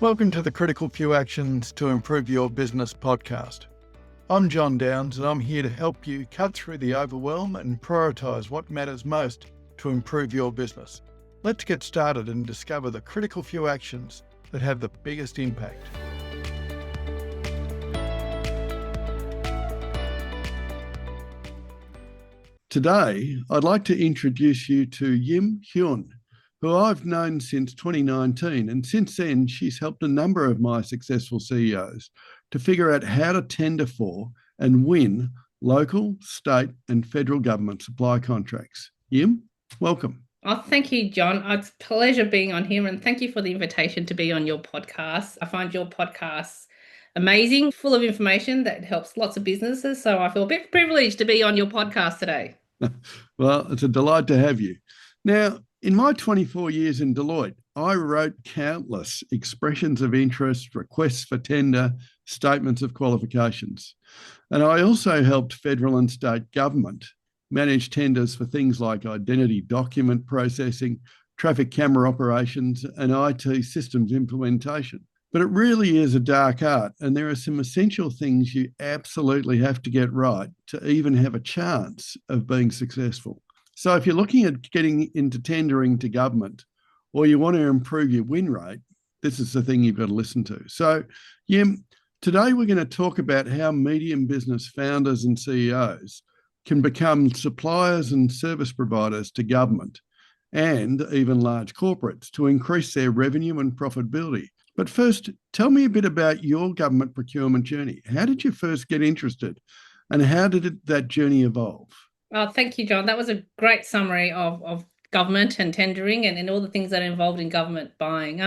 Welcome to the Critical Few Actions to Improve Your Business podcast. I'm John Downs and I'm here to help you cut through the overwhelm and prioritise what matters most to improve your business. Let's get started and discover the critical few actions that have the biggest impact. Today, I'd like to introduce you to Diem Huynh, who I've known since 2019, and since then she's helped a number of my successful CEOs to figure out how to tender for and win local, state and federal government supply contracts. Diem, welcome. Oh, thank you, John. It's a pleasure being on here, and thank you for the invitation to be on your podcast. I find your podcast amazing, full of information that helps lots of businesses, so I feel a bit privileged to be on your podcast today. Well, it's a delight to have you. Now, in my 24 years in Deloitte, I wrote countless expressions of interest, requests for tender, statements of qualifications. And I also helped federal and state government manage tenders for things like identity document processing, traffic camera operations, and IT systems implementation. But it really is a dark art, and there are some essential things you absolutely have to get right to even have a chance of being successful. So if you're looking at getting into tendering to government or you want to improve your win rate, this is the thing you've got to listen to. So, Diem, today we're going to talk about how medium business founders and CEOs can become suppliers and service providers to government and even large corporates to increase their revenue and profitability. But first, tell me a bit about your government procurement journey. How did you first get interested and how did that journey evolve? Oh, thank you, John. That was a great summary of government and tendering and all the things that are involved in government buying.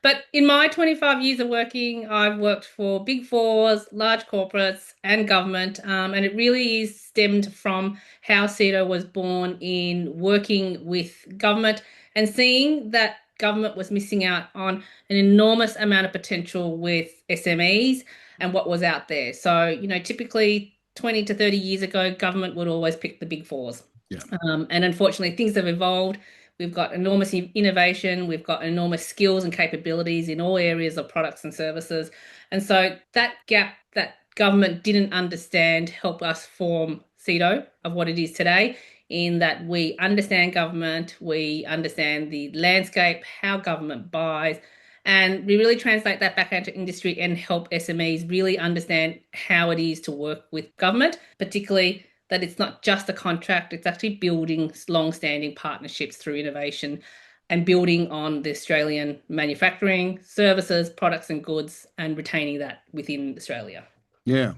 But in my 25 years of working, I've worked for big fours, large corporates and government. And it really is stemmed from how SEDO was born in working with government and seeing that government was missing out on an enormous amount of potential with SMEs and what was out there. So, typically 20 to 30 years ago, government would always pick the big fours. Yeah. And unfortunately, things have evolved. We've got enormous innovation. We've got enormous skills and capabilities in all areas of products and services. And so that gap that government didn't understand helped us form SEDO of what it is today, in that we understand government, we understand the landscape, how government buys, and we really translate that back into industry and help SMEs really understand how it is to work with government, particularly that it's not just a contract, it's actually building long-standing partnerships through innovation and building on the Australian manufacturing, services, products and goods and retaining that within Australia. Yeah.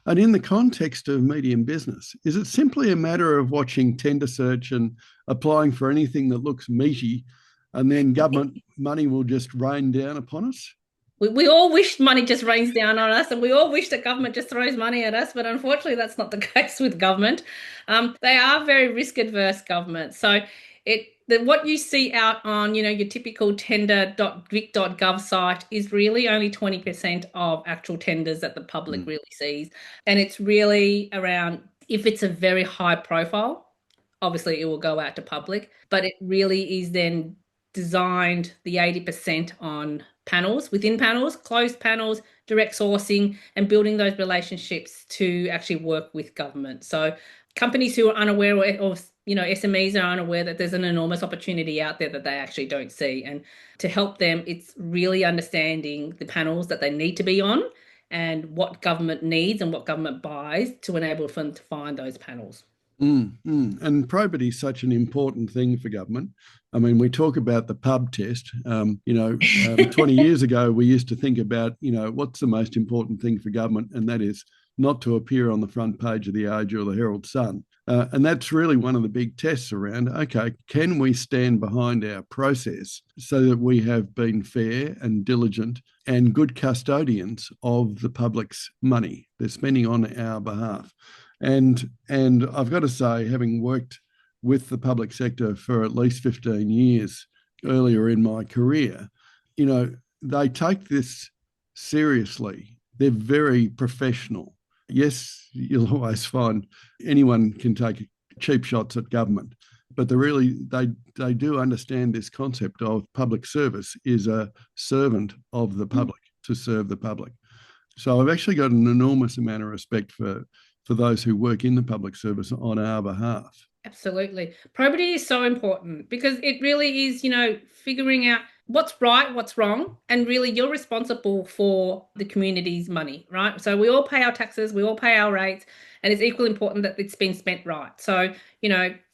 And in the context of medium business, is it simply a matter of watching tender search and applying for anything that looks meaty and then government money will just rain down upon us? We all wish money just rains down on us and we all wish that government just throws money at us, but unfortunately that's not the case with government. They are very risk-adverse government. So what you see out on, your typical tender.vic.gov site is really only 20% of actual tenders that the public really sees. And it's really around, if it's a very high profile, obviously it will go out to public, but it really is then designed the 80% on panels, within panels, closed panels, direct sourcing, and building those relationships to actually work with government. So companies who are unaware of, SMEs are unaware that there's an enormous opportunity out there that they actually don't see. And to help them, it's really understanding the panels that they need to be on and what government needs and what government buys to enable them to find those panels. And probity is such an important thing for government. I mean, we talk about the pub test. 20 years ago, we used to think about, what's the most important thing for government, and that is not to appear on the front page of the Age or the Herald Sun. And that's really one of the big tests around, okay, can we stand behind our process so that we have been fair and diligent and good custodians of the public's money they're spending on our behalf? And I've got to say, having worked with the public sector for at least 15 years earlier in my career, they take this seriously. They're very professional. Yes, you'll always find anyone can take cheap shots at government, they do understand this concept of public service is a servant of the public to serve the public. So I've actually got an enormous amount of respect for those who work in the public service on our behalf. Absolutely. Probity is so important because it really is, figuring out what's right, what's wrong, and really you're responsible for the community's money, right? So we all pay our taxes, we all pay our rates, and it's equally important that it's been spent right. So,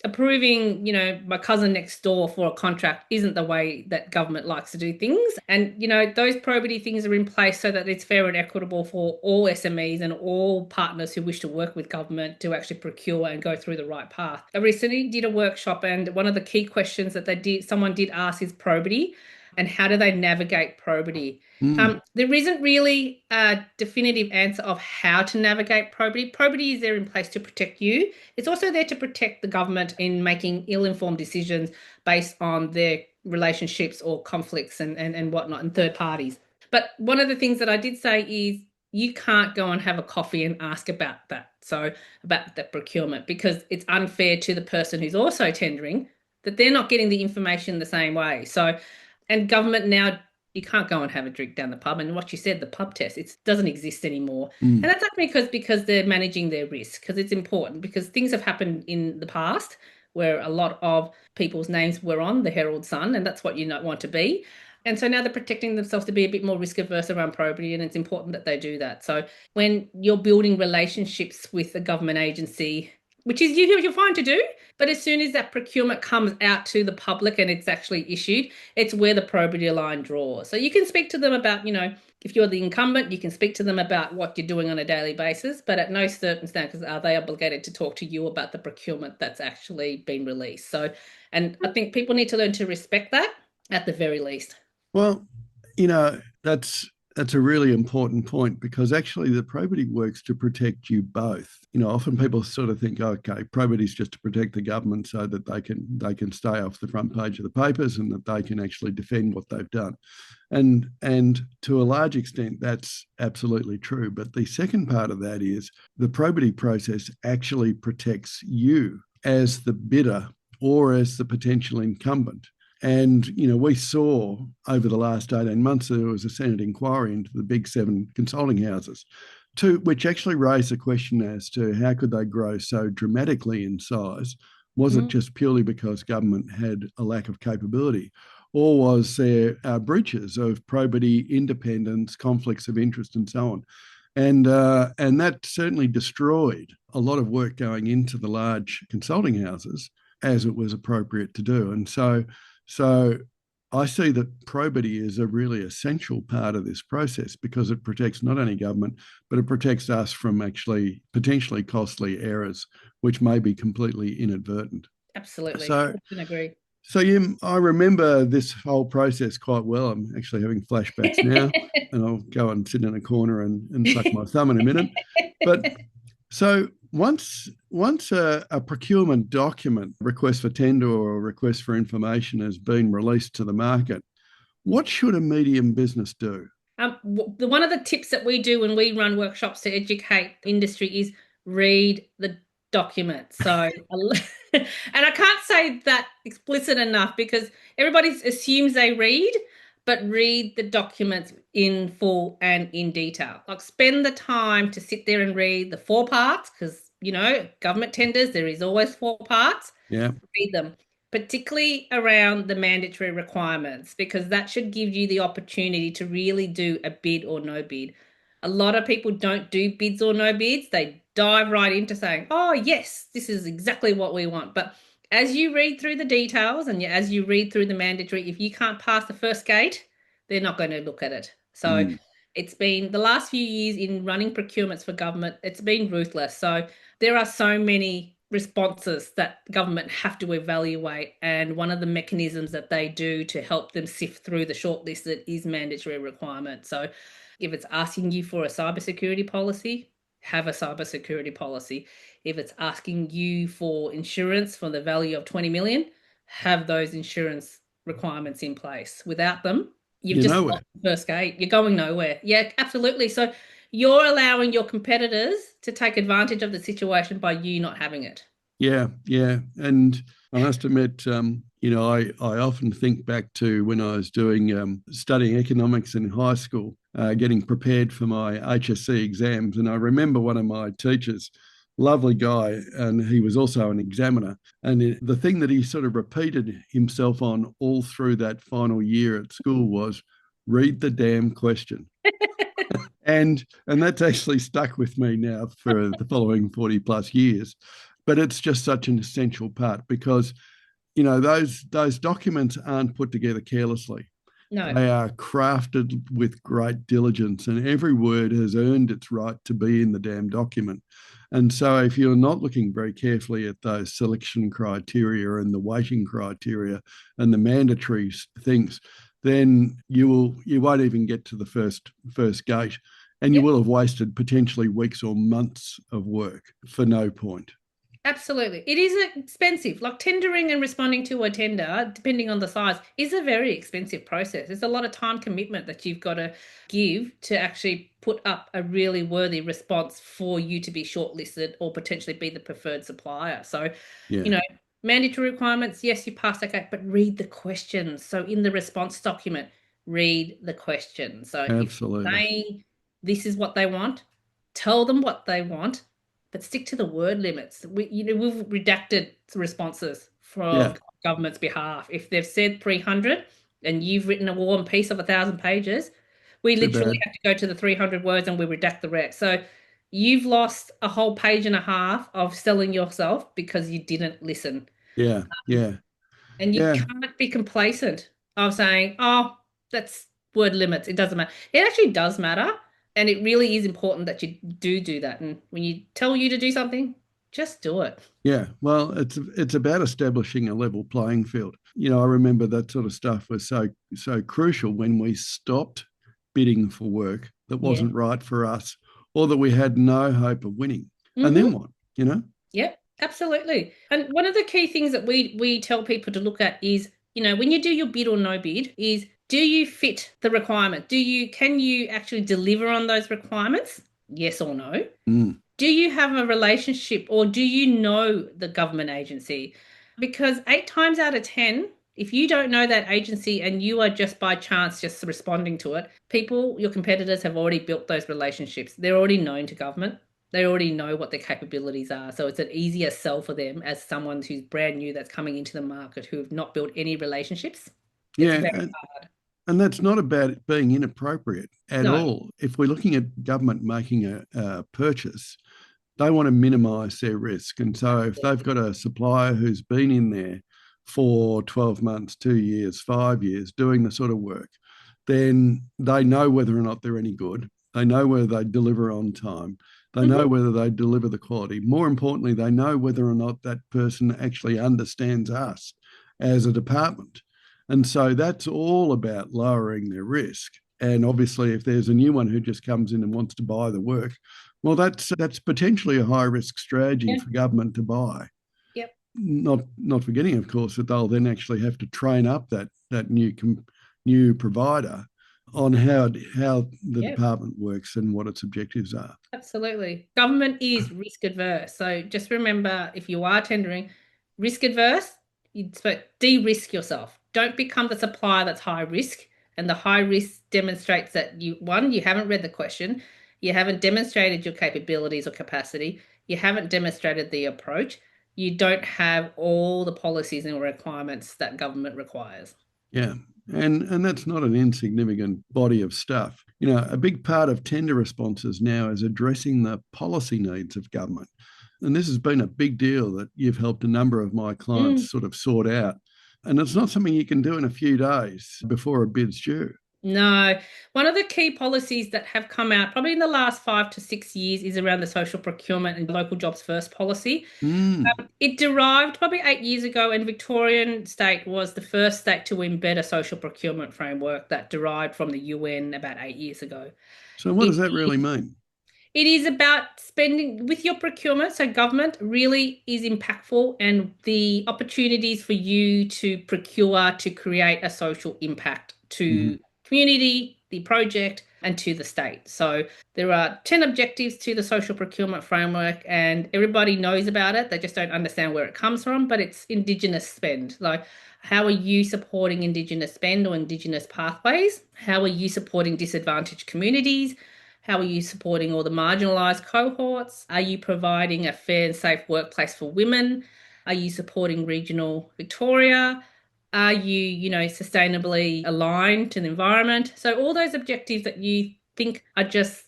approving, my cousin next door for a contract isn't the way that government likes to do things. And, those probity things are in place so that it's fair and equitable for all SMEs and all partners who wish to work with government to actually procure and go through the right path. I recently did a workshop, and one of the key questions that someone did ask is probity. And how do they navigate probity? There isn't really a definitive answer of how to navigate probity. Probity is there in place to protect you. It's also there to protect the government in making ill-informed decisions based on their relationships or conflicts and whatnot and third parties. But one of the things that I did say is you can't go and have a coffee and ask about that. So about the procurement, because it's unfair to the person who's also tendering that they're not getting the information the same way. So, and government now, you can't go and have a drink down the pub. And what you said, the pub test, it doesn't exist anymore. And that's because they're managing their risk, because it's important, because things have happened in the past where a lot of people's names were on the Herald Sun, and that's what you don't want to be. And so now they're protecting themselves to be a bit more risk averse around probity, and it's important that they do that. So when you're building relationships with a government agency, which is you're fine to do, but as soon as that procurement comes out to the public and it's actually issued, it's where the probity line draws. So you can speak to them about, if you're the incumbent, you can speak to them about what you're doing on a daily basis, but at no circumstances are they obligated to talk to you about the procurement that's actually been released. So, and I think people need to learn to respect that at the very least. Well, that's a really important point, because actually the probity works to protect you both. Often people sort of think, okay, probity is just to protect the government so that they can stay off the front page of the papers and that they can actually defend what they've done. And to a large extent, that's absolutely true. But the second part of that is the probity process actually protects you as the bidder or as the potential incumbent. And, we saw over the last 18 months, there was a Senate inquiry into the big 7 consulting houses, which actually raised the question as to how could they grow so dramatically in size? Was it just purely because government had a lack of capability? Or was there breaches of probity, independence, conflicts of interest, and so on? And that certainly destroyed a lot of work going into the large consulting houses, as it was appropriate to do. And so I see that probity is a really essential part of this process, because it protects not only government, but it protects us from actually potentially costly errors, which may be completely inadvertent. Absolutely. So, I can agree. So, I remember this whole process quite well. I'm actually having flashbacks now, and I'll go and sit in a corner and suck my thumb in a minute. But so once a procurement document, request for tender or request for information, has been released to the market, what should a medium business do? One of the tips that we do when we run workshops to educate industry is read the document. So, and I can't say that explicit enough, because everybody assumes they read, but read the documents in full and in detail. Like, spend the time to sit there and read the 4 parts, because, government tenders, there is always 4 parts. Yeah. Read them, particularly around the mandatory requirements, because that should give you the opportunity to really do a bid or no bid. A lot of people don't do bids or no bids. They dive right into saying, oh, yes, this is exactly what we want. But as you read through the details and as you read through the mandatory, if you can't pass the first gate, they're not going to look at it. So it's been the last few years in running procurements for government, it's been ruthless. So there are so many responses that government have to evaluate, and one of the mechanisms that they do to help them sift through the shortlisted is mandatory requirement. So if it's asking you for a cybersecurity policy, have a cybersecurity policy. If it's asking you for insurance for the value of 20 million, have those insurance requirements in place. Without them, you've just lost the first gate. You're going nowhere. Yeah, absolutely. So you're allowing your competitors to take advantage of the situation by you not having it. Yeah, yeah. And I must admit, I often think back to when I was doing studying economics in high school, getting prepared for my HSC exams. And I remember one of my teachers, lovely guy, and he was also an examiner. And the thing that he sort of repeated himself on all through that final year at school was read the damn question. And that's actually stuck with me now for the following 40 plus years. But it's just such an essential part because those documents aren't put together carelessly. No. They are crafted with great diligence, and every word has earned its right to be in the damn document. And so, if you're not looking very carefully at those selection criteria and the weighting criteria and the mandatory things, then you won't even get to the first gate, and you Yep. will have wasted potentially weeks or months of work for no point. Absolutely. It is expensive. Like tendering and responding to a tender, depending on the size, is a very expensive process. There's a lot of time commitment that you've got to give to actually put up a really worthy response for you to be shortlisted or potentially be the preferred supplier. So, you Yeah, know, mandatory requirements, yes, you pass that gate, but read the questions. So in the response document, read the questions. So if absolutely. they this is what they want, tell them what they want, but stick to the word limits. We've redacted responses Yeah, from government's behalf. If they've said 300 and you've written a war and peace of 1,000 pages, we too literally bad. have to go to the 300 words and we redact the rest. So you've lost a whole page and a half of selling yourself because you didn't listen. Yeah, yeah, And you yeah. can't be complacent of saying, oh, that's word limits. It doesn't matter. It actually does matter. And it really is important that you do that. And when you tell you to do something, just do it. Yeah, well, it's about establishing a level playing field. I remember that sort of stuff was so crucial when we stopped bidding for work that Yeah. wasn't right for us, or that we had no hope of winning. And Mm-hmm. then what? You know? Yep, absolutely. And one of the key things that we tell people to look at is, when you do your bid or no bid, is do you fit the requirement? Can you actually deliver on those requirements? Yes or no? Mm, Do you have a relationship or do you know the government agency? Because 8 times out of 10, if you don't know that agency and you are just by chance just responding to it, your competitors have already built those relationships. They're already known to government. They already know what their capabilities are. So it's an easier sell for them as someone who's brand new that's coming into the market who have not built any relationships. It's yeah, very hard. and that's not about it being inappropriate at No. all. If we're looking at government making a purchase, they want to minimise their risk. And so if they've got a supplier who's been in there for 12 months, 2 years, 5 years doing the sort of work, then they know whether or not they're any good. They know whether they deliver on time. They know Mhm. whether they deliver the quality. More importantly, they know whether or not that person actually understands us as a department. And so that's all about lowering their risk. And obviously, if there's a new one who just comes in and wants to buy the work, well, that's potentially a high risk strategy Yeah. for government to buy. Yep. Not forgetting, of course, that they'll then actually have to train up that new provider on how the Yep. department works and what its objectives are. Absolutely. Government is risk adverse. So just remember if you are tendering risk adverse, de-risk yourself. Don't become the supplier that's high risk. And the high risk demonstrates that you haven't read the question, you haven't demonstrated your capabilities or capacity, you haven't demonstrated the approach, you don't have all the policies and requirements that government requires. Yeah. And that's not an insignificant body of stuff. A big part of tender responses now is addressing the policy needs of government. And this has been a big deal that you've helped a number of my Mm. clients sort of sort out. And it's not something you can do in a few days before a bid's due. No, one of the key policies that have come out probably in the last 5 to 6 years is around the social procurement and local jobs first policy. Mm. It derived probably 8 years ago, and Victorian state was the first state to embed a social procurement framework that derived from the UN about 8 years ago. So what It does that really mean? it is about spending with your procurement. So government really is impactful and the opportunities for you to procure to create a social impact Mm-hmm. to community, the project, and to the state. So there are 10 objectives to the social procurement framework, and everybody knows about it. They just don't understand where it comes from, but it's Indigenous spend. Like, how are you supporting Indigenous spend or Indigenous pathways? How are you supporting disadvantaged communities? How are you supporting all the marginalised cohorts? Are you providing a fair and safe workplace for women? Are you supporting regional Victoria? Are you, sustainably aligned to the environment? So all those objectives that you think are just,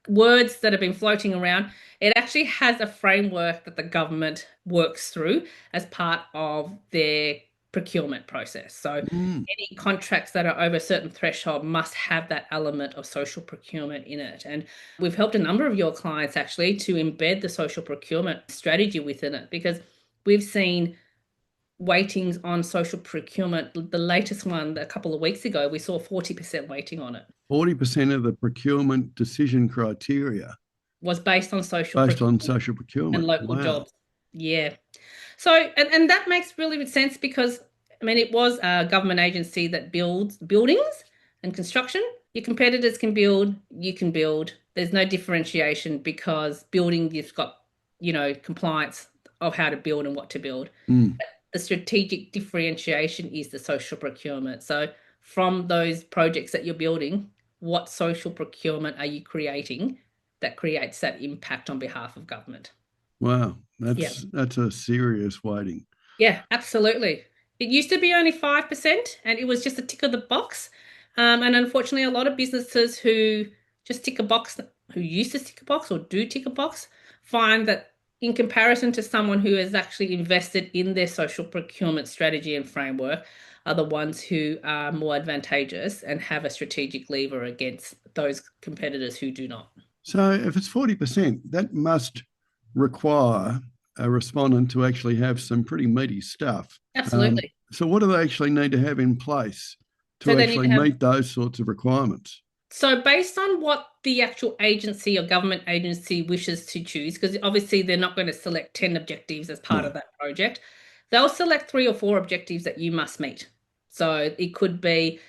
words that have been floating around, it actually has a framework that the government works through as part of their procurement process. So any contracts that are over a certain threshold must have that element of social procurement in it. And we've helped a number of your clients actually to embed the social procurement strategy within it, because we've seen weightings on social procurement. The latest one a couple of weeks ago, we saw 40% weighting on it. 40% of the procurement decision criteria Was based on social procurement and local wow. jobs. Yeah. So, and that makes really good sense, because, it was a government agency that builds buildings and construction. Your competitors can build, you can build. There's no differentiation, because building, you've got, compliance of how to build and what to build. The strategic differentiation is the social procurement. So from those projects that you're building, what social procurement are you creating that creates that impact on behalf of government? Wow, that's a serious weighting. Yeah, absolutely. It used to be only 5%, and it was just a tick of the box. And unfortunately, a lot of businesses who just tick a box, who used to tick a box or do tick a box, find that in comparison to someone who has actually invested in their social procurement strategy and framework, are the ones who are more advantageous and have a strategic lever against those competitors who do not. So if it's 40%, that must require a respondent to actually have some pretty meaty stuff. Absolutely. So what do they actually need to have in place to actually meet those sorts of requirements? So based on what the actual agency or government agency wishes to choose, because obviously they're not going to select 10 objectives as part of that project, they'll select 3 or 4 objectives that you must meet. So it could be,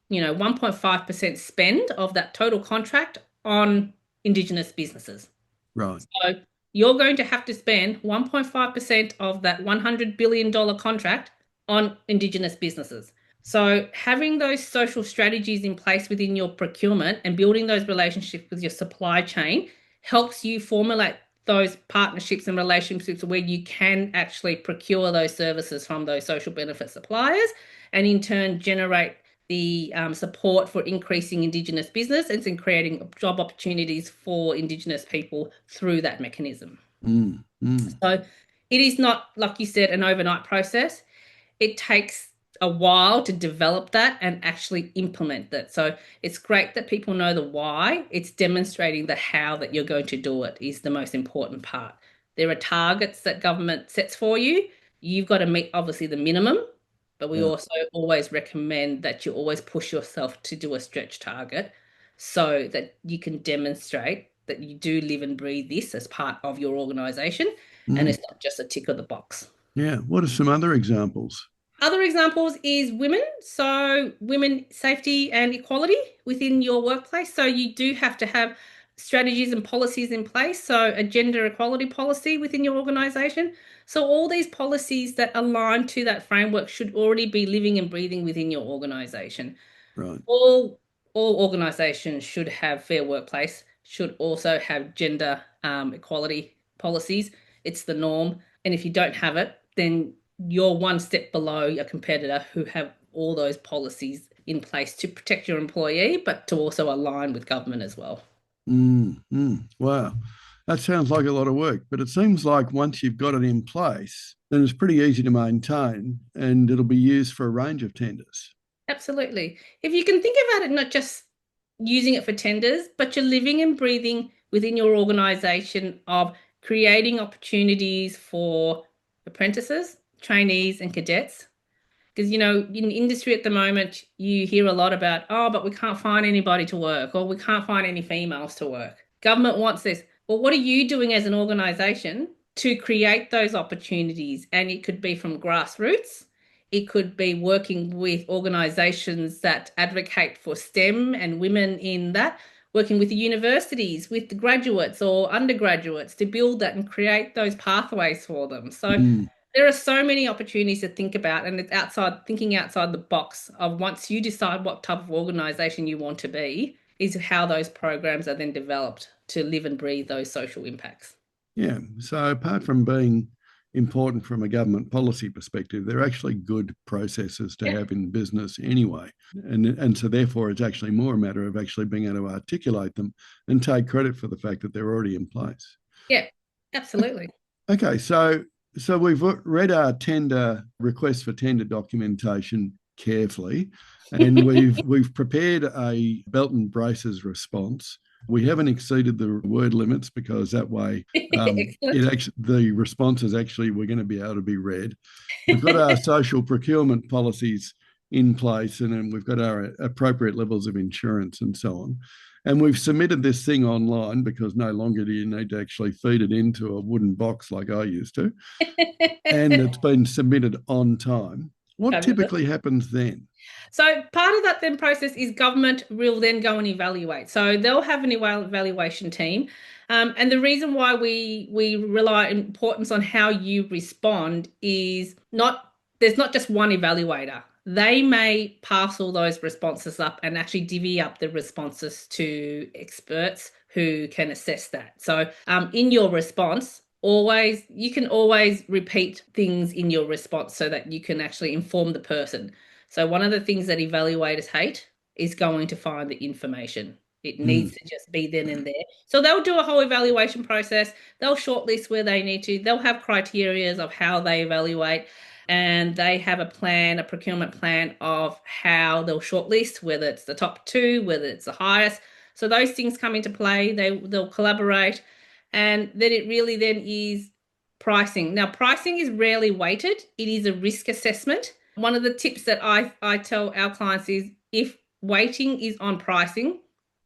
1.5% spend of that total contract on Indigenous businesses. Right. So you're going to have to spend 1.5% of that $100 billion contract on Indigenous businesses. So having those social strategies in place within your procurement and building those relationships with your supply chain helps you formulate those partnerships and relationships where you can actually procure those services from those social benefit suppliers, and in turn generate the support for increasing Indigenous business and in creating job opportunities for Indigenous people through that mechanism. So it is not, like you said, an overnight process. It takes a while to develop that and actually implement that. So it's great that people know the why. It's demonstrating the how that you're going to do it is the most important part. There are targets that government sets for you. You've got to meet obviously the minimum, but we also always recommend that you always push yourself to do a stretch target so that you can demonstrate that you do live and breathe this as part of your organisation and it's not just a tick of the box. Yeah. What are some other examples? Other examples is women. So women safety and equality within your workplace. So you do have to have strategies and policies in place. So a gender equality policy within your organisation. So all these policies that align to that framework should already be living and breathing within your organisation. Right. All organisations should have fair workplace, should also have gender equality policies. It's the norm. And if you don't have it, then you're one step below your competitor who have all those policies in place to protect your employee, but to also align with government as well. Wow. That sounds like a lot of work, but it seems like once you've got it in place, then it's pretty easy to maintain and it'll be used for a range of tenders. Absolutely. If you can think about it, not just using it for tenders, but you're living and breathing within your organisation of creating opportunities for apprentices, trainees and cadets. Because, in industry at the moment, you hear a lot about, oh, but we can't find anybody to work, or we can't find any females to work. Government wants this. Well, what are you doing as an organisation to create those opportunities? And it could be from grassroots. It could be working with organisations that advocate for STEM and women in that, working with the universities, with the graduates or undergraduates to build that and create those pathways for them. So Mm. there are so many opportunities to think about, and it's thinking outside the box of once you decide what type of organisation you want to be, is how those programs are then developed to live and breathe those social impacts. Yeah. So apart from being important from a government policy perspective, they're actually good processes to Yeah. have in business anyway. And so therefore it's actually more a matter of actually being able to articulate them and take credit for the fact that they're already in place. Yeah, absolutely. Okay, so we've read our tender request for tender documentation carefully, and we've prepared a belt and braces response. We haven't exceeded the word limits because that way Excellent. the responses actually we're going to be able to be read. We've got our social procurement policies in place, and then we've got our appropriate levels of insurance and so on. And we've submitted this thing online because no longer do you need to actually feed it into a wooden box like I used to. And it's been submitted on time. What Fabulous. typically happens then? So part of that then process is government will then go and evaluate. So they'll have an evaluation team. And the reason why we rely importance on how you respond is there's not just one evaluator. They may parcel those responses up and actually divvy up the responses to experts who can assess that. So in your response, you can always repeat things in your response so that you can actually inform the person. So one of the things that evaluators hate is going to find the information. It needs to just be then and there. So they'll do a whole evaluation process. They'll shortlist where they need to. They'll have criteria of how they evaluate, and they have a plan, a procurement plan of how they'll shortlist, whether it's the top two, whether it's the highest. So those things come into play. They'll collaborate, and then it really then is pricing. Now, pricing is rarely weighted. It is a risk assessment. One of the tips that I tell our clients is if weighting is on pricing,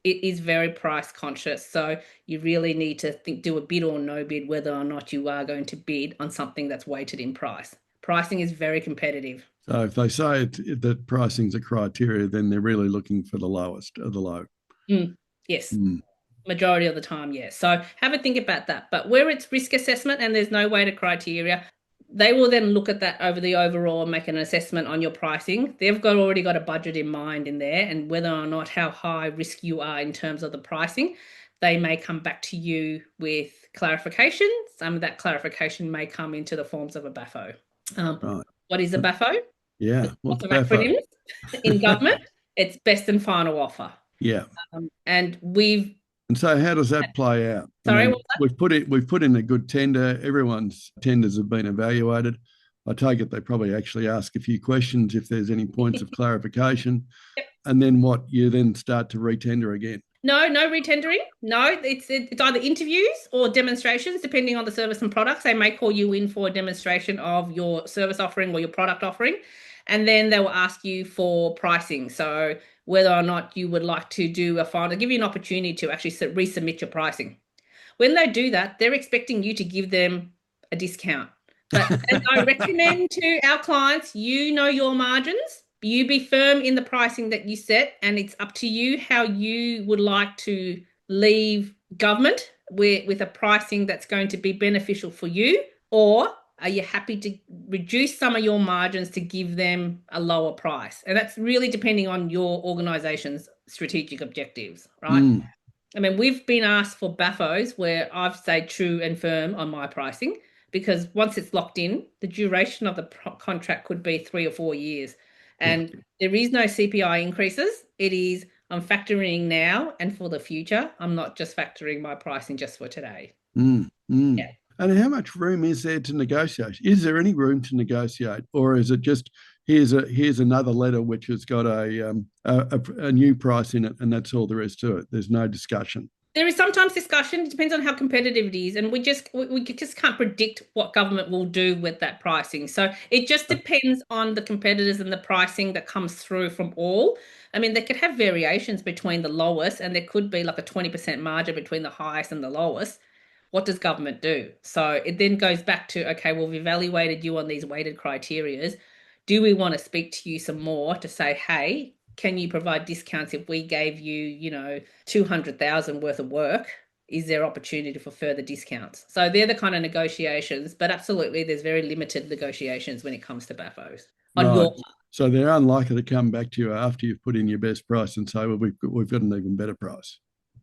it is very price conscious. So you really need to do a bid or no bid, whether or not you are going to bid on something that's weighted in price. Pricing is very competitive. So if they say that pricing's a criteria, then they're really looking for the lowest of the low. Yes. Majority of the time, yes. So have a think about that. But where it's risk assessment and there's no weighted criteria, they will then look at that over the overall and make an assessment on your pricing. They've already got a budget in mind in there, and whether or not how high risk you are in terms of the pricing, they may come back to you with clarification. Some of that clarification may come into the forms of a BAFO. Right. What is a BAFO? Yeah. What's Lots of BAFO? acronyms in government. It's best and final offer. Yeah. And so how does that play out? Sorry, I mean, what's that? we've put in a good tender. Everyone's tenders have been evaluated. I take it they probably actually ask a few questions if there's any points of clarification. Yep. And then what? You then start to retender again. No retendering. No, it's either interviews or demonstrations, depending on the service and products. They may call you in for a demonstration of your service offering or your product offering, and then they will ask you for pricing. So whether or not you would like to do a final, give you an opportunity to actually resubmit your pricing. When they do that, they're expecting you to give them a discount. But as I recommend to our clients, you know your margins. You be firm in the pricing that you set, and it's up to you how you would like to leave government with a pricing that's going to be beneficial for you, or are you happy to reduce some of your margins to give them a lower price? And that's really depending on your organization's strategic objectives, right? I mean, we've been asked for BAFOs where I've stayed true and firm on my pricing, because once it's locked in, the duration of the contract could be 3 or 4 years. And there is no CPI increases. It is, I'm factoring now and for the future. I'm not just factoring my pricing just for today. Yeah. And how much room is there to negotiate? Is there any room to negotiate, or is it just here's another letter which has got a new price in it, and that's all there is to it? There's no discussion. There is sometimes discussion. It depends on how competitive it is, and we just can't predict what government will do with that pricing. So it just depends on the competitors and the pricing that comes through from all. I mean, they could have variations between the lowest, and there could be like a 20% margin between the highest and the lowest. What does government do? So it then goes back to, okay, well, we've evaluated you on these weighted criterias. do we want to speak to you some more to say, hey, can you provide discounts if we gave you, 200,000 worth of work? Is there opportunity for further discounts? So they're the kind of negotiations, but absolutely there's very limited negotiations when it comes to BAFOs on Right. your part. So they're unlikely to come back to you after you've put in your best price and say, well, we've got an even better price.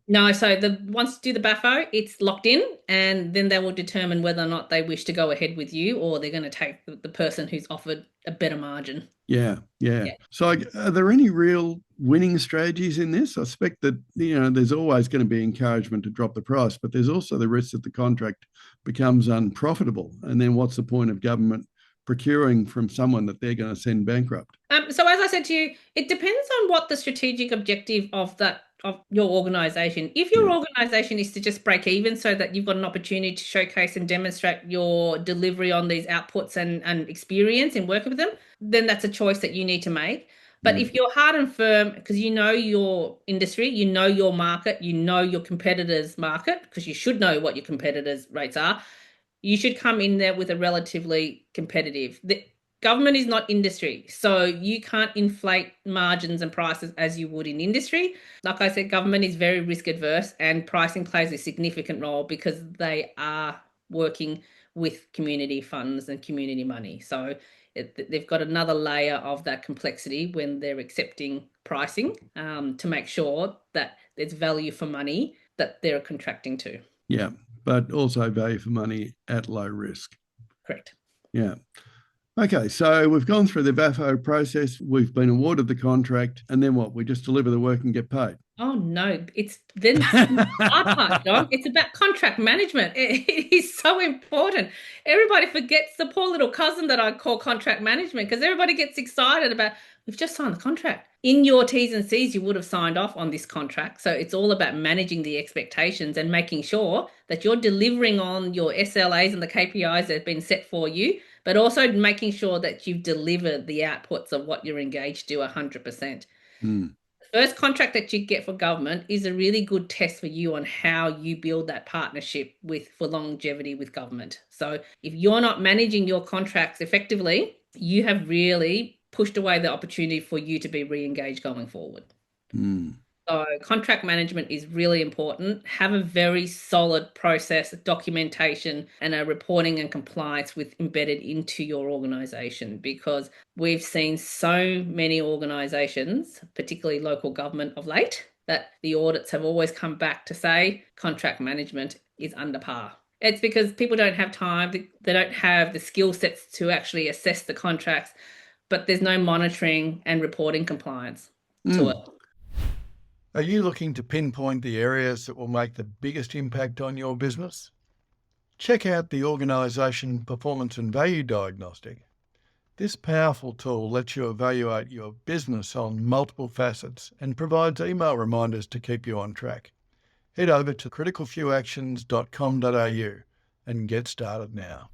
No, so once you do the BAFO, it's locked in, and then they will determine whether or not they wish to go ahead with you, or they're going to take the person who's offered a better margin. Yeah, yeah. Yeah. So are there any real winning strategies in this? I suspect that, there's always going to be encouragement to drop the price, but there's also the risk that the contract becomes unprofitable. And then what's the point of government procuring from someone that they're going to send bankrupt? So as I said to you, it depends on what the strategic objective of your organization. If your Yeah. organization is to just break even so that you've got an opportunity to showcase and demonstrate your delivery on these outputs and experience in working with them, then that's a choice that you need to make. But if you're hard and firm, because you know your industry, you know your market, you know your competitors' market, because you should know what your competitors' rates are, you should come in there with a relatively competitive. The government is not industry, so you can't inflate margins and prices as you would in industry. Like I said, government is very risk adverse, and pricing plays a significant role because they are working with community funds and community money. So they've got another layer of that complexity when they're accepting pricing, to make sure that there's value for money that they're contracting to. Yeah. But also value for money at low risk. Correct. Yeah. Okay, so we've gone through the BAFO process. We've been awarded the contract, and then what? We just deliver the work and get paid. Oh no, it's then the hard part, John. It's about contract management. It is so important. Everybody forgets the poor little cousin that I call contract management, because everybody gets excited about, we've just signed the contract. In your T's and C's, you would have signed off on this contract. So it's all about managing the expectations and making sure that you're delivering on your SLAs and the KPIs that have been set for you, but also making sure that you've delivered the outputs of what you're engaged to 100%. Hmm. First contract that you get for government is a really good test for you on how you build that partnership for longevity with government. So if you're not managing your contracts effectively, you have really pushed away the opportunity for you to be re-engaged going forward. Hmm. So contract management is really important. Have a very solid process, documentation, and a reporting and compliance embedded into your organization, because we've seen so many organizations, particularly local government of late, that the audits have always come back to say contract management is under par. It's because people don't have time, they don't have the skill sets to actually assess the contracts, but there's no monitoring and reporting compliance to it. Are you looking to pinpoint the areas that will make the biggest impact on your business? Check out the Organisation Performance and Value Diagnostic. This powerful tool lets you evaluate your business on multiple facets and provides email reminders to keep you on track. Head over to CriticalFewActions.com.au and get started now.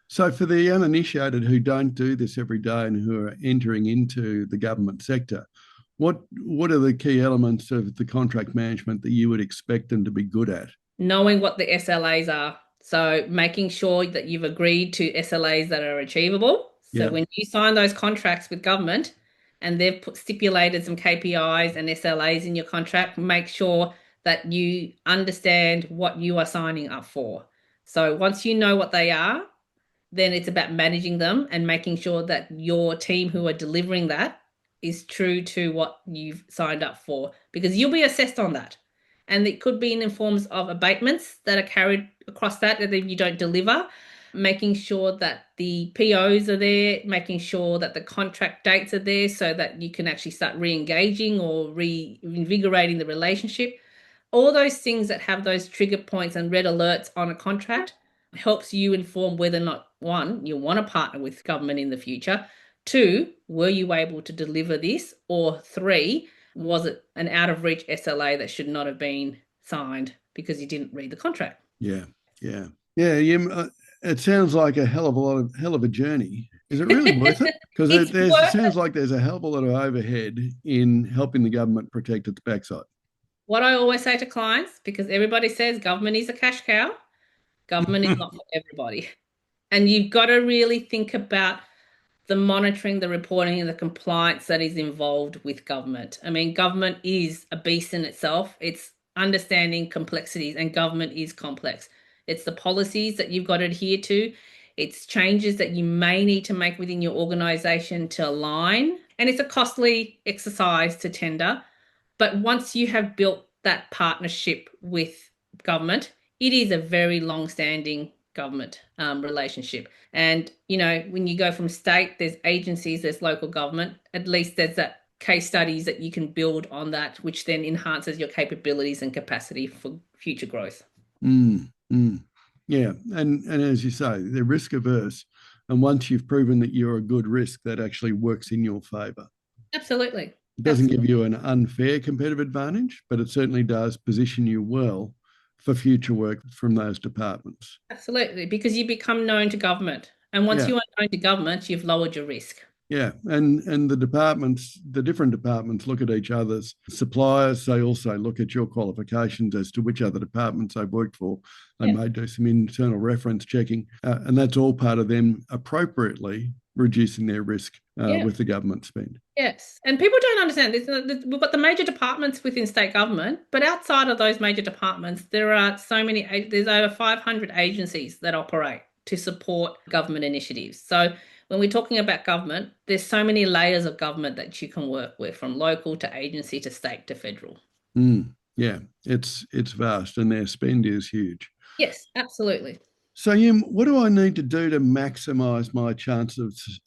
So for the uninitiated who don't do this every day and who are entering into the government sector, what are the key elements of the contract management that you would expect them to be good at? Knowing what the SLAs are. So making sure that you've agreed to SLAs that are achievable. So when you sign those contracts with government and they've stipulated some KPIs and SLAs in your contract, make sure that you understand what you are signing up for. So once you know what they are, then it's about managing them and making sure that your team who are delivering that is true to what you've signed up for, because you'll be assessed on that. And it could be in forms of abatements that are carried across that if you don't deliver, making sure that the POs are there, making sure that the contract dates are there so that you can actually start re-engaging or reinvigorating the relationship. All those things that have those trigger points and red alerts on a contract helps you inform whether or not, one, you want to partner with government in the future. Two, were you able to deliver this? Or three, was it an out of reach SLA that should not have been signed because you didn't read the contract? Yeah. It sounds like a hell of a journey. Is it really worth it? Because it sounds like there's a hell of a lot of overhead in helping the government protect its backside. What I always say to clients, because everybody says government is a cash cow, government is not for everybody. And you've got to really think about the monitoring, the reporting, and the compliance that is involved with government. I mean, government is a beast in itself. It's understanding complexities, and government is complex. It's the policies that you've got to adhere to. It's changes that you may need to make within your organization to align. And it's a costly exercise to tender. But once you have built that partnership with government, it is a very long-standing government relationship. And, you know, when you go from state, there's agencies, there's local government, at least there's that case studies that you can build on that, which then enhances your capabilities and capacity for future growth. Yeah. And as you say, they're risk averse. And once you've proven that you're a good risk, that actually works in your favour. Absolutely. It doesn't give you an unfair competitive advantage, but it certainly does position you well for future work from those departments. Absolutely, because you become known to government. And once you are known to government, you've lowered your risk. Yeah, and the departments, the different departments look at each other's suppliers. They also look at your qualifications as to which other departments they've worked for. They may do some internal reference checking, and that's all part of them appropriately reducing their risk with the government spend. Yes, and people don't understand this. We've got the major departments within state government, but outside of those major departments, there are there's over 500 agencies that operate to support government initiatives. So when we're talking about government, there's so many layers of government that you can work with, from local to agency to state to federal. Yeah, it's vast, and their spend is huge. Yes, absolutely. So, Yim, what do I need to do to maximise my chance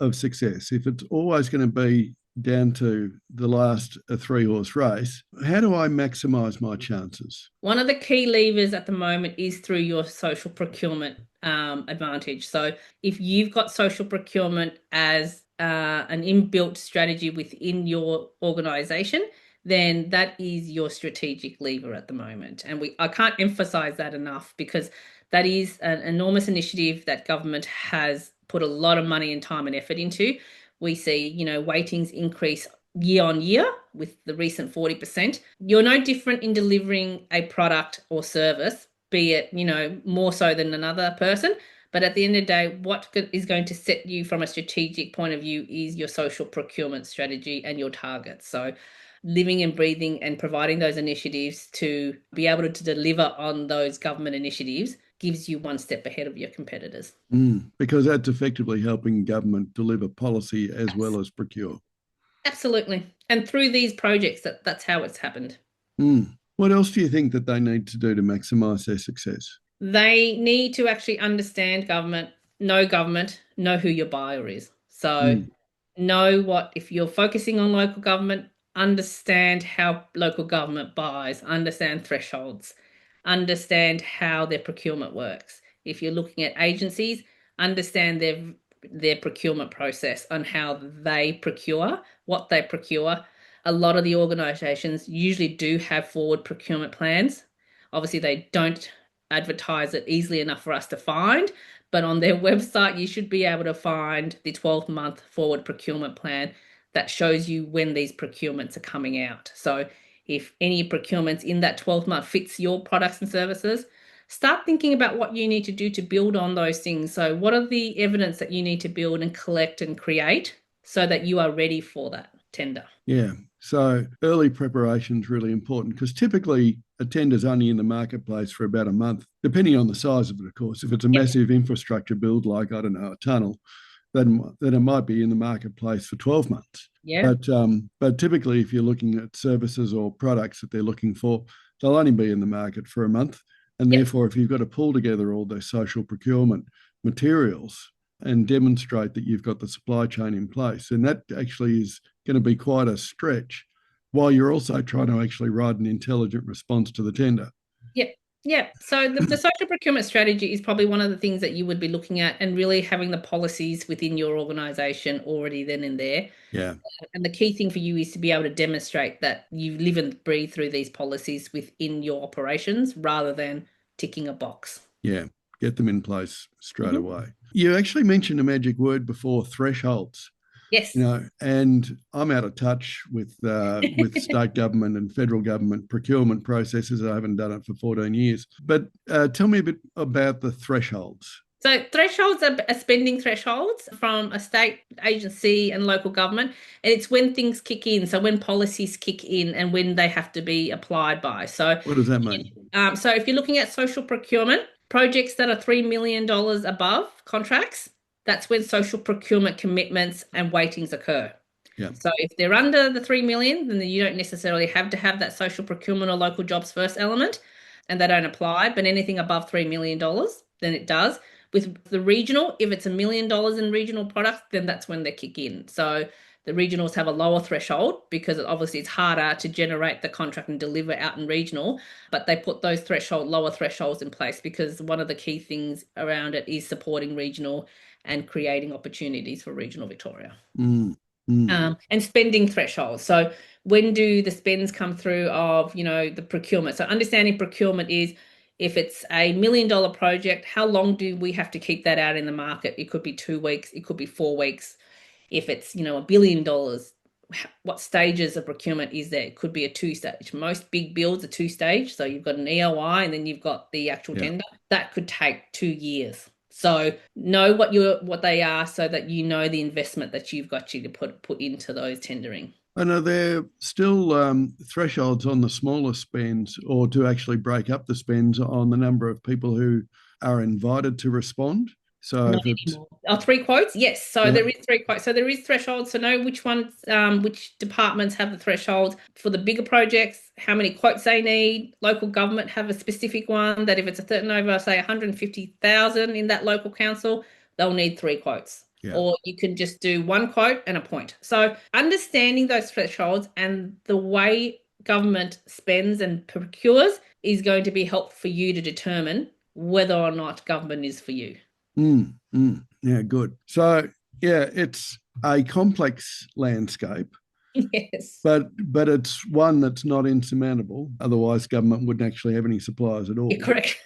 of success? If it's always going to be down to the last 3-horse race, how do I maximise my chances? One of the key levers at the moment is through your social procurement advantage. So if you've got social procurement as an inbuilt strategy within your organisation, then that is your strategic lever at the moment. And I can't emphasise that enough, because that is an enormous initiative that government has put a lot of money and time and effort into. We see, weightings increase year on year with the recent 40%. You're no different in delivering a product or service, be it, more so than another person. But at the end of the day, what is going to set you from a strategic point of view is your social procurement strategy and your targets. So living and breathing and providing those initiatives to be able to deliver on those government initiatives gives you one step ahead of your competitors. Because that's effectively helping government deliver policy as well as procure. Absolutely. And through these projects, that's how it's happened. What else do you think that they need to do to maximise their success? They need to actually understand government, know who your buyer is. So know if you're focusing on local government, understand how local government buys, understand thresholds, understand how their procurement works. If you're looking at agencies, understand their procurement process on how they procure, what they procure. A lot of the organisations usually do have forward procurement plans. Obviously, they don't advertise it easily enough for us to find, but on their website, you should be able to find the 12-month forward procurement plan that shows you when these procurements are coming out. So if any procurements in that 12-month fits your products and services, start thinking about what you need to do to build on those things. So what are the evidence that you need to build and collect and create so that you are ready for that tender? Yeah. So early preparation is really important, because typically a tender's only in the marketplace for about a month, depending on the size of it, of course. If it's a massive infrastructure build, like, I don't know, a tunnel, then it might be in the marketplace for 12 months. Yeah. But typically, if you're looking at services or products that they're looking for, they'll only be in the market for a month. And therefore, if you've got to pull together all those social procurement materials and demonstrate that you've got the supply chain in place, and that actually is going to be quite a stretch, while you're also trying to actually write an intelligent response to the tender. Yeah. So the social procurement strategy is probably one of the things that you would be looking at, and really having the policies within your organisation already then and there. Yeah. And the key thing for you is to be able to demonstrate that you live and breathe through these policies within your operations, rather than ticking a box. Yeah. Get them in place straight away. You actually mentioned a magic word before, thresholds. Yes. And I'm out of touch with state government and federal government procurement processes. I haven't done it for 14 years. But tell me a bit about the thresholds. So thresholds are spending thresholds from a state agency and local government, and it's when things kick in. So when policies kick in and when they have to be applied by. So, What does that mean? so if you're looking at social procurement, projects that are $3 million above contracts, that's when social procurement commitments and weightings occur. Yeah. So if they're under the 3 million, then you don't necessarily have to have that social procurement or local jobs first element, and they don't apply. But anything above $3 million, then it does. With the regional, if it's $1 million in regional products, then that's when they kick in. So the regionals have a lower threshold because obviously it's harder to generate the contract and deliver out in regional, but they put those lower thresholds in place because one of the key things around it is supporting regional and creating opportunities for regional Victoria. And spending thresholds. So when do the spends come through of, the procurement? So understanding procurement is if it's a $1 million project, how long do we have to keep that out in the market? It could be 2 weeks, it could be 4 weeks. If it's, $1 billion, what stages of procurement is there? It could be a 2-stage. Most big builds are 2-stage. So you've got an EOI and then you've got the actual tender. That could take 2 years. So know what they are so that you know the investment that you've got to put into those tendering. And are there still thresholds on the smaller spends, or to actually break up the spends on the number of people who are invited to respond? So Not anymore. 3 quotes? Yes. So there is 3 quotes. So there is thresholds. So know which ones, which departments have the thresholds for the bigger projects, how many quotes they need. Local government have a specific one that if it's a turnover, say 150,000 in that local council, they'll need 3 quotes. Yeah. Or you can just do 1 quote and a point. So understanding those thresholds and the way government spends and procures is going to be helpful for you to determine whether or not government is for you. Yeah, good. So, it's a complex landscape. Yes. But it's one that's not insurmountable. Otherwise, government wouldn't actually have any suppliers at all. You're correct.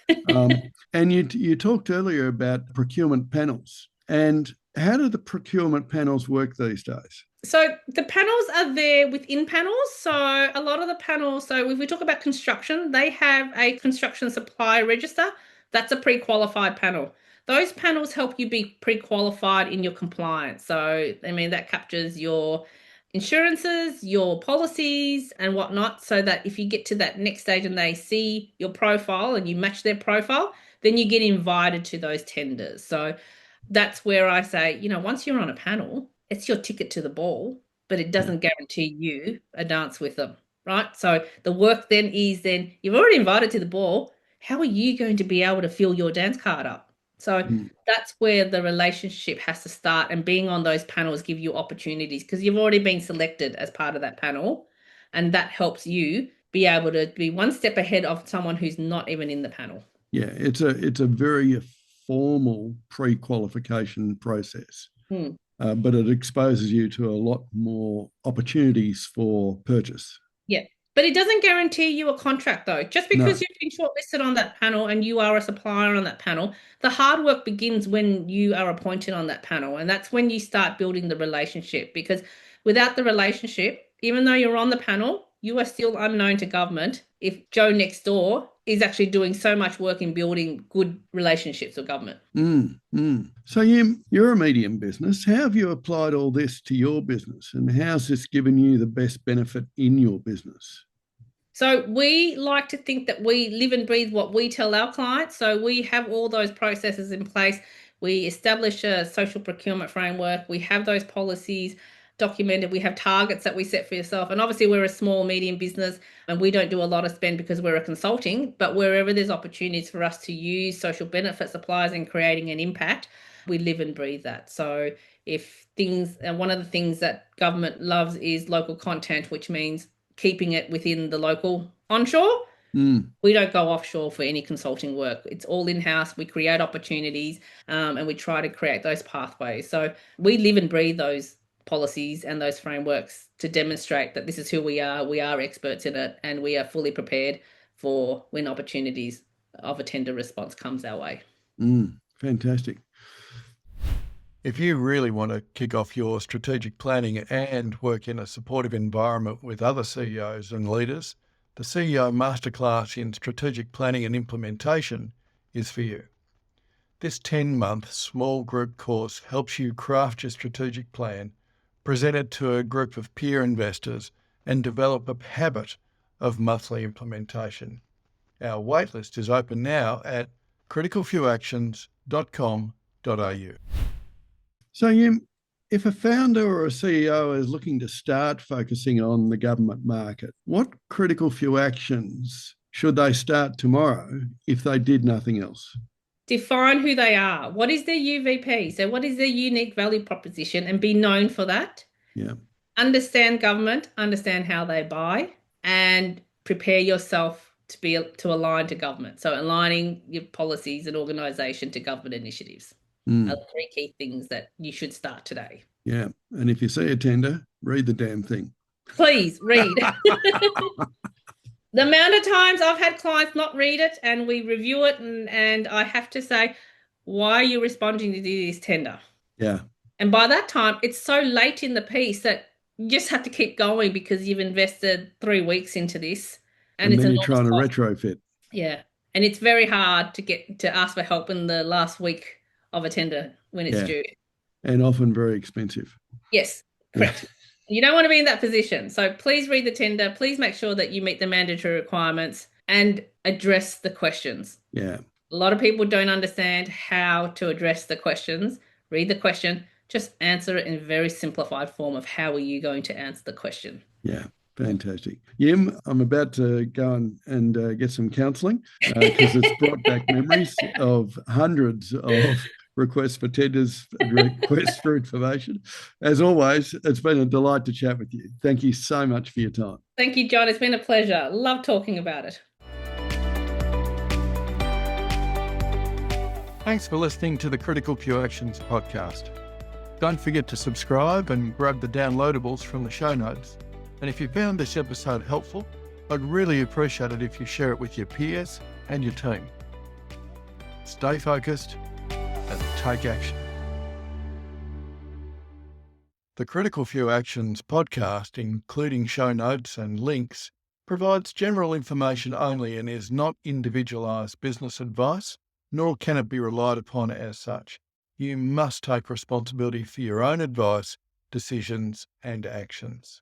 And you talked earlier about procurement panels. And how do the procurement panels work these days? So the panels are there within panels. So a lot of the panels, so if we talk about construction, they have a construction supplier register. That's a pre-qualified panel. Those panels help you be pre-qualified in your compliance. So, that captures your insurances, your policies and whatnot, so that if you get to that next stage and they see your profile and you match their profile, then you get invited to those tenders. So that's where I say, once you're on a panel, it's your ticket to the ball, but it doesn't guarantee you a dance with them, right? So the work then is you've already invited to the ball. How are you going to be able to fill your dance card up? So that's where the relationship has to start, and being on those panels give you opportunities because you've already been selected as part of that panel, and that helps you be able to be one step ahead of someone who's not even in the panel. Yeah, it's a very formal pre-qualification process, but it exposes you to a lot more opportunities for purchase. Yeah. But it doesn't guarantee you a contract, though. Just because you've been shortlisted on that panel and you are a supplier on that panel, the hard work begins when you are appointed on that panel. And that's when you start building the relationship. Because without the relationship, even though you're on the panel, you are still unknown to government if Joe next door is actually doing so much work in building good relationships with government. So you're a medium business. How have you applied all this to your business, and how's this given you the best benefit in your business? So we like to think that we live and breathe what we tell our clients. So we have all those processes in place. We establish a social procurement framework. We have those policies documented. We have targets that we set for yourself. And obviously we're a small, medium business and we don't do a lot of spend because we're a consulting, but wherever there's opportunities for us to use social benefit suppliers and creating an impact, we live and breathe that. So one of the things that government loves is local content, which means keeping it within the local onshore. We don't go offshore for any consulting work. It's all in-house. We create opportunities and we try to create those pathways. So we live and breathe those policies and those frameworks to demonstrate that this is who we are experts in it, and we are fully prepared for when opportunities of a tender response comes our way. Fantastic. If you really want to kick off your strategic planning and work in a supportive environment with other CEOs and leaders, the CEO Masterclass in Strategic Planning and Implementation is for you. This 10-month small group course helps you craft your strategic plan, present it to a group of peer investors, and develop a habit of monthly implementation. Our waitlist is open now at CriticalFewActions.com.au. So, if a founder or a CEO is looking to start focusing on the government market, what critical few actions should they start tomorrow if they did nothing else? Define who they are. What is their UVP? So what is their unique value proposition, and be known for that. Yeah. Understand government, understand how they buy, and prepare yourself to align to government. So aligning your policies and organisation to government initiatives are the three key things that you should start today. Yeah. And if you see a tender, read the damn thing. Please read. The amount of times I've had clients not read it and we review it and I have to say, why are you responding to this tender? Yeah. And by that time, it's so late in the piece that you just have to keep going because you've invested 3 weeks into this. And then you're trying to retrofit. Yeah. And it's very hard to get to ask for help in the last week of a tender when it's due. And often very expensive. Yes, correct. You don't want to be in that position. So please read the tender. Please make sure that you meet the mandatory requirements and address the questions. Yeah. A lot of people don't understand how to address the questions. Read the question, just answer it in a very simplified form of how are you going to answer the question. Yeah. Fantastic. Diem, I'm about to go and get some counselling because it's brought back memories of hundreds of requests for tenders, requests for information. As always, it's been a delight to chat with you. Thank you so much for your time. Thank you, John. It's been a pleasure. Love talking about it. Thanks for listening to the Critical Few Actions podcast. Don't forget to subscribe and grab the downloadables from the show notes. And if you found this episode helpful, I'd really appreciate it if you share it with your peers and your team. Stay focused and take action. The Critical Few Actions podcast, including show notes and links, provides general information only and is not individualised business advice, nor can it be relied upon as such. You must take responsibility for your own advice, decisions, and actions.